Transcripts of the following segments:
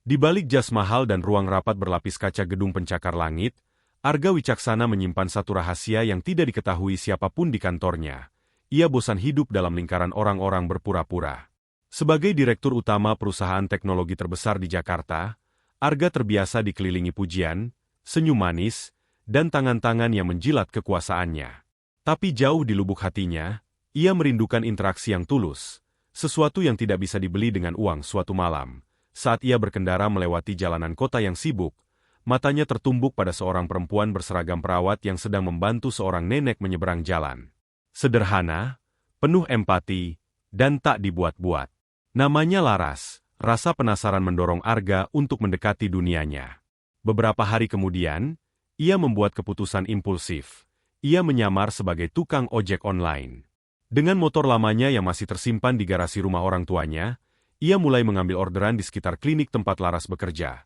Di balik jas mahal dan ruang rapat berlapis kaca gedung pencakar langit, Arga Wicaksana menyimpan satu rahasia yang tidak diketahui siapapun di kantornya. Ia bosan hidup dalam lingkaran orang-orang berpura-pura. Sebagai direktur utama perusahaan teknologi terbesar di Jakarta, Arga terbiasa dikelilingi pujian, senyum manis, dan tangan-tangan yang menjilat kekuasaannya. Tapi jauh di lubuk hatinya, ia merindukan interaksi yang tulus, sesuatu yang tidak bisa dibeli dengan uang. Suatu malam, saat ia berkendara melewati jalanan kota yang sibuk, matanya tertumbuk pada seorang perempuan berseragam perawat yang sedang membantu seorang nenek menyeberang jalan. Sederhana, penuh empati, dan tak dibuat-buat. Namanya Laras. Rasa penasaran mendorong Arga untuk mendekati dunianya. Beberapa hari kemudian, ia membuat keputusan impulsif. Ia menyamar sebagai tukang ojek online. Dengan motor lamanya yang masih tersimpan di garasi rumah orang tuanya, ia mulai mengambil orderan di sekitar klinik tempat Laras bekerja.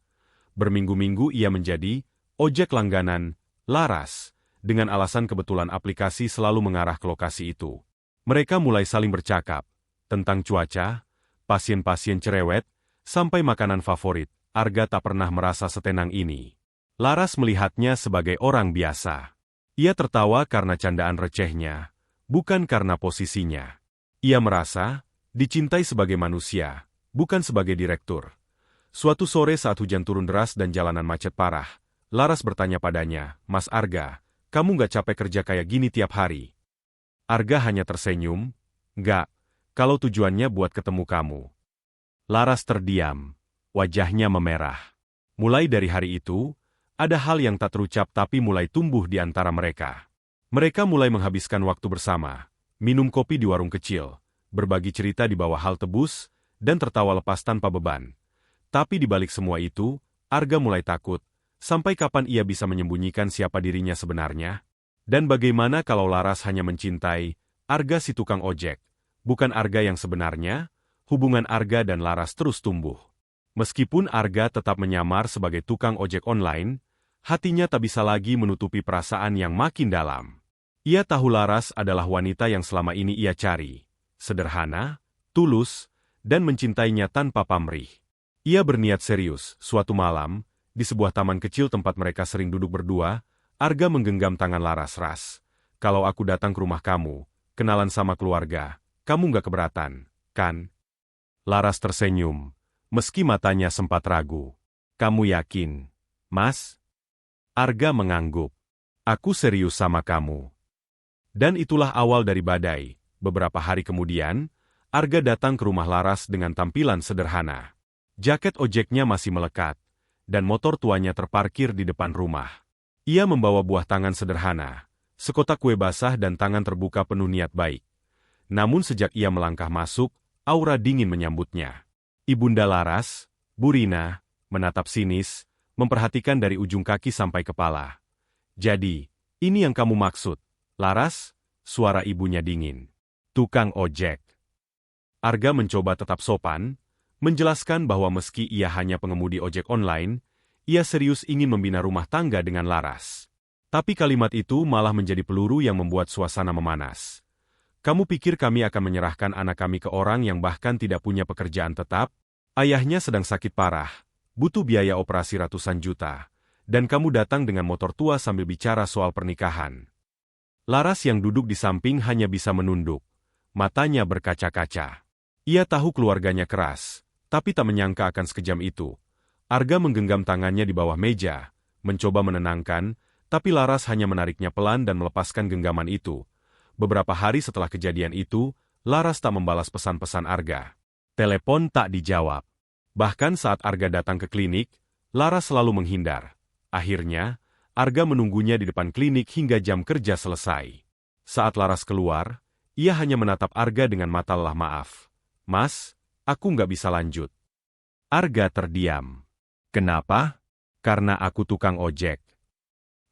Berminggu-minggu ia menjadi ojek langganan Laras, dengan alasan kebetulan aplikasi selalu mengarah ke lokasi itu. Mereka mulai saling bercakap tentang cuaca, pasien-pasien cerewet, sampai makanan favorit. Arga tak pernah merasa setenang ini. Laras melihatnya sebagai orang biasa. Ia tertawa karena candaan recehnya, bukan karena posisinya. Ia merasa dicintai sebagai manusia, bukan sebagai direktur. Suatu sore saat hujan turun deras dan jalanan macet parah, Laras bertanya padanya, "Mas Arga, kamu nggak capek kerja kayak gini tiap hari?" Arga hanya tersenyum, "Nggak, kalau tujuannya buat ketemu kamu." Laras terdiam, wajahnya memerah. Mulai dari hari itu, ada hal yang tak terucap tapi mulai tumbuh di antara mereka. Mereka mulai menghabiskan waktu bersama, minum kopi di warung kecil, berbagi cerita di bawah halte bus, dan tertawa lepas tanpa beban. Tapi di balik semua itu, Arga mulai takut, sampai kapan ia bisa menyembunyikan siapa dirinya sebenarnya? Dan bagaimana kalau Laras hanya mencintai Arga si tukang ojek, bukan Arga yang sebenarnya? Hubungan Arga dan Laras terus tumbuh. Meskipun Arga tetap menyamar sebagai tukang ojek online, hatinya tak bisa lagi menutupi perasaan yang makin dalam. Ia tahu Laras adalah wanita yang selama ini ia cari. Sederhana, tulus, dan mencintainya tanpa pamrih. Ia berniat serius. Suatu malam, di sebuah taman kecil tempat mereka sering duduk berdua, Arga menggenggam tangan Laras. "Ras, kalau aku datang ke rumah kamu, kenalan sama keluarga, kamu nggak keberatan, kan?" Laras tersenyum, meski matanya sempat ragu. "Kamu yakin, Mas?" Arga mengangguk. "Aku serius sama kamu." Dan itulah awal dari badai. Beberapa hari kemudian, Arga datang ke rumah Laras dengan tampilan sederhana. Jaket ojeknya masih melekat, dan motor tuanya terparkir di depan rumah. Ia membawa buah tangan sederhana, sekotak kue basah dan tangan terbuka penuh niat baik. Namun sejak ia melangkah masuk, aura dingin menyambutnya. Ibunda Laras, Bu Rina, menatap sinis, memperhatikan dari ujung kaki sampai kepala. "Jadi, ini yang kamu maksud, Laras?" Suara ibunya dingin. "Tukang ojek." Arga mencoba tetap sopan, menjelaskan bahwa meski ia hanya pengemudi ojek online, ia serius ingin membina rumah tangga dengan Laras. Tapi kalimat itu malah menjadi peluru yang membuat suasana memanas. "Kamu pikir kami akan menyerahkan anak kami ke orang yang bahkan tidak punya pekerjaan tetap? Ayahnya sedang sakit parah, butuh biaya operasi ratusan juta, dan kamu datang dengan motor tua sambil bicara soal pernikahan." Laras yang duduk di samping hanya bisa menunduk, matanya berkaca-kaca. Ia tahu keluarganya keras, tapi tak menyangka akan sekejam itu. Arga menggenggam tangannya di bawah meja, mencoba menenangkan, tapi Laras hanya menariknya pelan dan melepaskan genggaman itu. Beberapa hari setelah kejadian itu, Laras tak membalas pesan-pesan Arga. Telepon tak dijawab. Bahkan saat Arga datang ke klinik, Laras selalu menghindar. Akhirnya, Arga menunggunya di depan klinik hingga jam kerja selesai. Saat Laras keluar, ia hanya menatap Arga dengan mata lelah. "Maaf, Mas, aku nggak bisa lanjut." Arga terdiam. "Kenapa?" "Karena aku tukang ojek."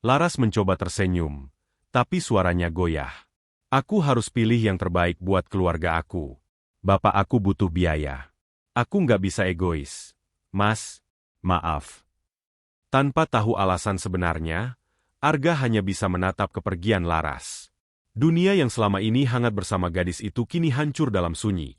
Laras mencoba tersenyum, tapi suaranya goyah. "Aku harus pilih yang terbaik buat keluarga aku. Bapak aku butuh biaya. Aku nggak bisa egois. Mas, maaf." Tanpa tahu alasan sebenarnya, Arga hanya bisa menatap kepergian Laras. Dunia yang selama ini hangat bersama gadis itu kini hancur dalam sunyi.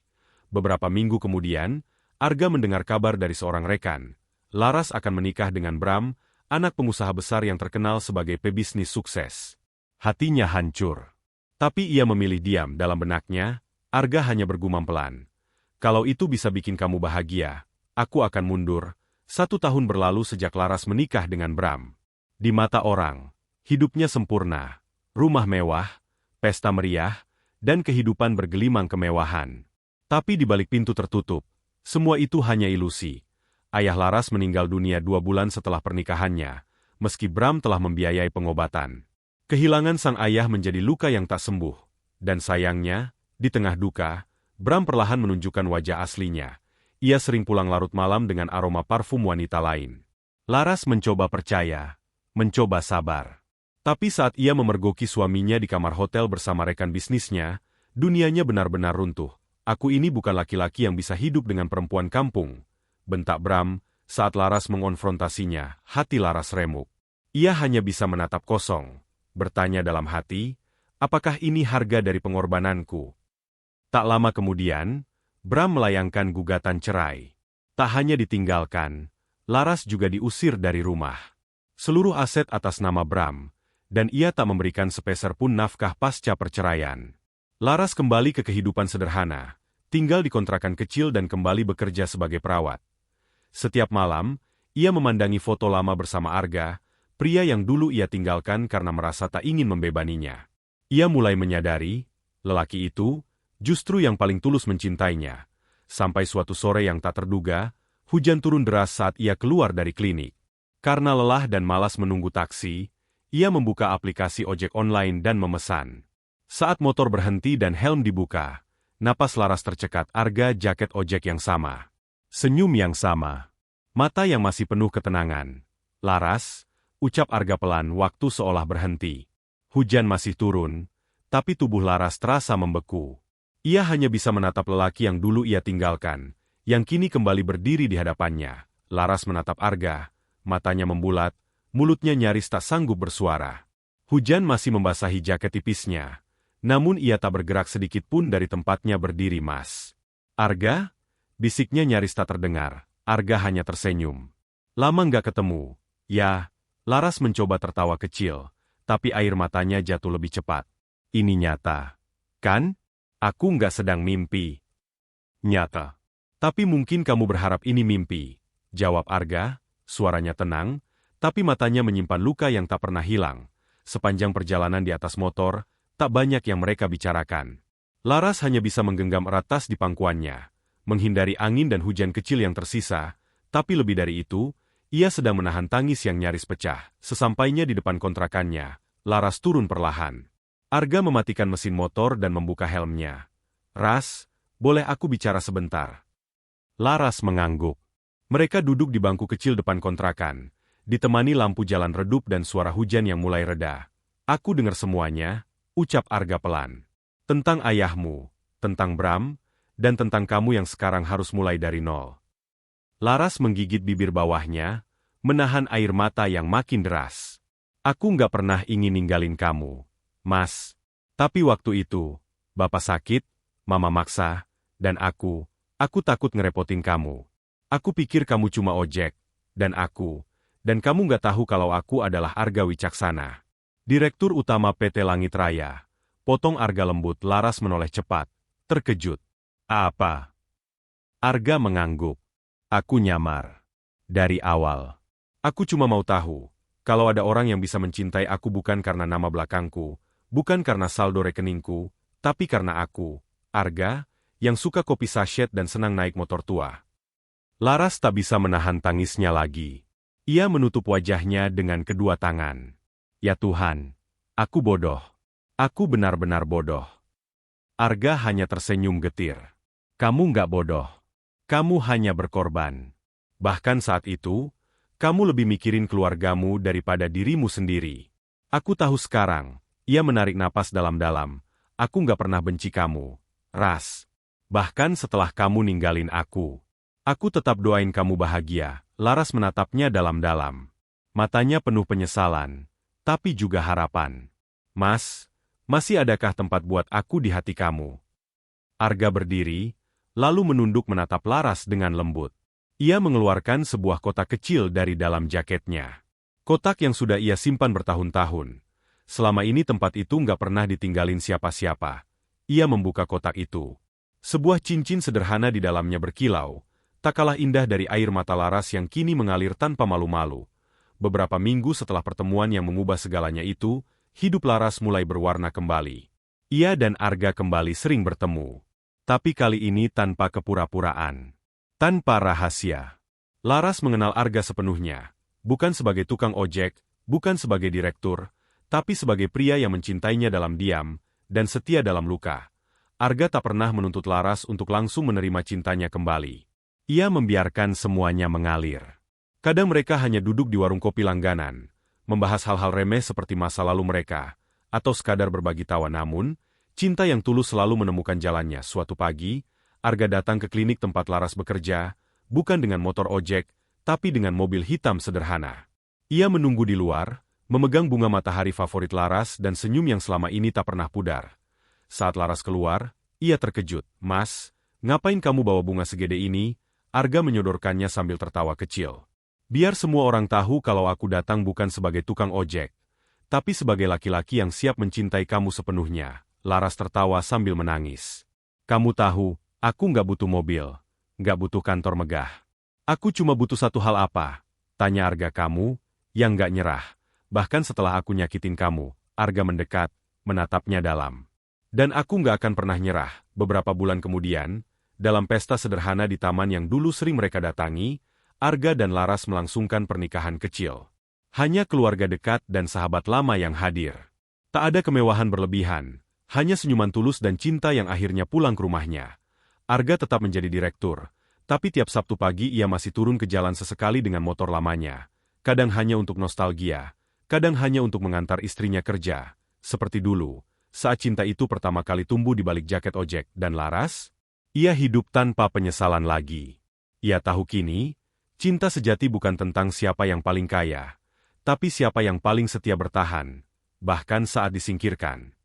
Beberapa minggu kemudian, Arga mendengar kabar dari seorang rekan. Laras akan menikah dengan Bram, anak pengusaha besar yang terkenal sebagai pebisnis sukses. Hatinya hancur. Tapi ia memilih diam. Dalam benaknya, Arga hanya bergumam pelan. Kalau itu bisa bikin kamu bahagia, aku akan mundur. 1 tahun berlalu sejak Laras menikah dengan Bram. Di mata orang, hidupnya sempurna. Rumah mewah, pesta meriah, dan kehidupan bergelimang kemewahan. Tapi di balik pintu tertutup, semua itu hanya ilusi. Ayah Laras meninggal dunia 2 bulan setelah pernikahannya, meski Bram telah membiayai pengobatan. Kehilangan sang ayah menjadi luka yang tak sembuh. Dan sayangnya, di tengah duka, Bram perlahan menunjukkan wajah aslinya. Ia sering pulang larut malam dengan aroma parfum wanita lain. Laras mencoba percaya, mencoba sabar. Tapi saat ia memergoki suaminya di kamar hotel bersama rekan bisnisnya, dunianya benar-benar runtuh. Aku ini bukan laki-laki yang bisa hidup dengan perempuan kampung, bentak Bram saat Laras mengonfrontasinya. Hati Laras remuk. Ia hanya bisa menatap kosong, bertanya dalam hati, apakah ini harga dari pengorbananku? Tak lama kemudian, Bram melayangkan gugatan cerai. Tak hanya ditinggalkan, Laras juga diusir dari rumah. Seluruh aset atas nama Bram, dan ia tak memberikan sepeser pun nafkah pasca perceraian. Laras kembali ke kehidupan sederhana, tinggal di kontrakan kecil dan kembali bekerja sebagai perawat. Setiap malam, ia memandangi foto lama bersama Arga, pria yang dulu ia tinggalkan karena merasa tak ingin membebaninya. Ia mulai menyadari, lelaki itu justru yang paling tulus mencintainya. Sampai suatu sore yang tak terduga, hujan turun deras saat ia keluar dari klinik. Karena lelah dan malas menunggu taksi, ia membuka aplikasi ojek online dan memesan. Saat motor berhenti dan helm dibuka, napas Laras tercekat. Arga jaket ojek yang sama. Senyum yang sama. Mata yang masih penuh ketenangan. Laras, ucap Arga pelan waktu seolah berhenti. Hujan masih turun, tapi tubuh Laras terasa membeku. Ia hanya bisa menatap lelaki yang dulu ia tinggalkan, yang kini kembali berdiri di hadapannya. Laras menatap Arga, matanya membulat, mulutnya nyaris tak sanggup bersuara. Hujan masih membasahi jaket tipisnya, namun ia tak bergerak sedikit pun dari tempatnya berdiri. Mas. Arga? Bisiknya nyaris tak terdengar. Arga hanya tersenyum. Lama nggak ketemu. Ya, Laras mencoba tertawa kecil, tapi air matanya jatuh lebih cepat. Ini nyata. Kan? Aku nggak sedang mimpi. Nyata. Tapi mungkin kamu berharap ini mimpi, jawab Arga, suaranya tenang, tapi matanya menyimpan luka yang tak pernah hilang. Sepanjang perjalanan di atas motor, tak banyak yang mereka bicarakan. Laras hanya bisa menggenggam erat tas di pangkuannya, menghindari angin dan hujan kecil yang tersisa, tapi lebih dari itu, ia sedang menahan tangis yang nyaris pecah. Sesampainya di depan kontrakannya, Laras turun perlahan. Arga mematikan mesin motor dan membuka helmnya. Ras, boleh aku bicara sebentar? Laras mengangguk. Mereka duduk di bangku kecil depan kontrakan, ditemani lampu jalan redup dan suara hujan yang mulai reda. Aku dengar semuanya, ucap Arga pelan. Tentang ayahmu, tentang Bram, dan tentang kamu yang sekarang harus mulai dari nol. Laras menggigit bibir bawahnya, menahan air mata yang makin deras. Aku nggak pernah ingin ninggalin kamu, Mas. Tapi waktu itu, Bapak sakit, Mama maksa, dan aku takut ngerepotin kamu. Aku pikir kamu cuma ojek, dan kamu nggak tahu kalau aku adalah Arga Wicaksana, Direktur Utama PT Langit Raya. Potong Arga lembut. Laras menoleh cepat, terkejut. Apa? Arga mengangguk. Aku nyamar. Dari awal. Aku cuma mau tahu, kalau ada orang yang bisa mencintai aku bukan karena nama belakangku, bukan karena saldo rekeningku, tapi karena aku, Arga, yang suka kopi sachet dan senang naik motor tua. Laras tak bisa menahan tangisnya lagi. Ia menutup wajahnya dengan kedua tangan. Ya Tuhan, aku bodoh. Aku benar-benar bodoh. Arga hanya tersenyum getir. Kamu nggak bodoh. Kamu hanya berkorban. Bahkan saat itu, kamu lebih mikirin keluargamu daripada dirimu sendiri. Aku tahu sekarang. Ia menarik napas dalam-dalam. Aku nggak pernah benci kamu, Ras. Bahkan setelah kamu ninggalin aku tetap doain kamu bahagia. Laras menatapnya dalam-dalam. Matanya penuh penyesalan, tapi juga harapan. Mas, masih adakah tempat buat aku di hati kamu? Arga berdiri, lalu menunduk menatap Laras dengan lembut. Ia mengeluarkan sebuah kotak kecil dari dalam jaketnya. Kotak yang sudah ia simpan bertahun-tahun. Selama ini tempat itu nggak pernah ditinggalin siapa-siapa. Ia membuka kotak itu. Sebuah cincin sederhana di dalamnya berkilau, tak kalah indah dari air mata Laras yang kini mengalir tanpa malu-malu. Beberapa minggu setelah pertemuan yang mengubah segalanya itu, hidup Laras mulai berwarna kembali. Ia dan Arga kembali sering bertemu. Tapi kali ini tanpa kepura-puraan. Tanpa rahasia. Laras mengenal Arga sepenuhnya. Bukan sebagai tukang ojek, bukan sebagai direktur, tapi sebagai pria yang mencintainya dalam diam, dan setia dalam luka. Arga tak pernah menuntut Laras untuk langsung menerima cintanya kembali. Ia membiarkan semuanya mengalir. Kadang mereka hanya duduk di warung kopi langganan, membahas hal-hal remeh seperti masa lalu mereka, atau sekadar berbagi tawa. Namun, cinta yang tulus selalu menemukan jalannya. Suatu pagi, Arga datang ke klinik tempat Laras bekerja, bukan dengan motor ojek, tapi dengan mobil hitam sederhana. Ia menunggu di luar, memegang bunga matahari favorit Laras dan senyum yang selama ini tak pernah pudar. Saat Laras keluar, ia terkejut. "Mas, ngapain kamu bawa bunga segede ini?" Arga menyodorkannya sambil tertawa kecil. "Biar semua orang tahu kalau aku datang bukan sebagai tukang ojek, tapi sebagai laki-laki yang siap mencintai kamu sepenuhnya." Laras tertawa sambil menangis. "Kamu tahu, aku nggak butuh mobil, nggak butuh kantor megah. Aku cuma butuh satu hal." "Apa?" tanya Arga. "Kamu, yang nggak nyerah. Bahkan setelah aku nyakitin kamu." Arga mendekat, menatapnya dalam. "Dan aku nggak akan pernah nyerah." Beberapa bulan kemudian, dalam pesta sederhana di taman yang dulu sering mereka datangi, Arga dan Laras melangsungkan pernikahan kecil. Hanya keluarga dekat dan sahabat lama yang hadir. Tak ada kemewahan berlebihan, hanya senyuman tulus dan cinta yang akhirnya pulang ke rumahnya. Arga tetap menjadi direktur, tapi tiap Sabtu pagi ia masih turun ke jalan sesekali dengan motor lamanya. Kadang hanya untuk nostalgia, kadang hanya untuk mengantar istrinya kerja. Seperti dulu, saat cinta itu pertama kali tumbuh di balik jaket ojek. Dan Laras? Ia hidup tanpa penyesalan lagi. Ia tahu kini, cinta sejati bukan tentang siapa yang paling kaya, tapi siapa yang paling setia bertahan, bahkan saat disingkirkan.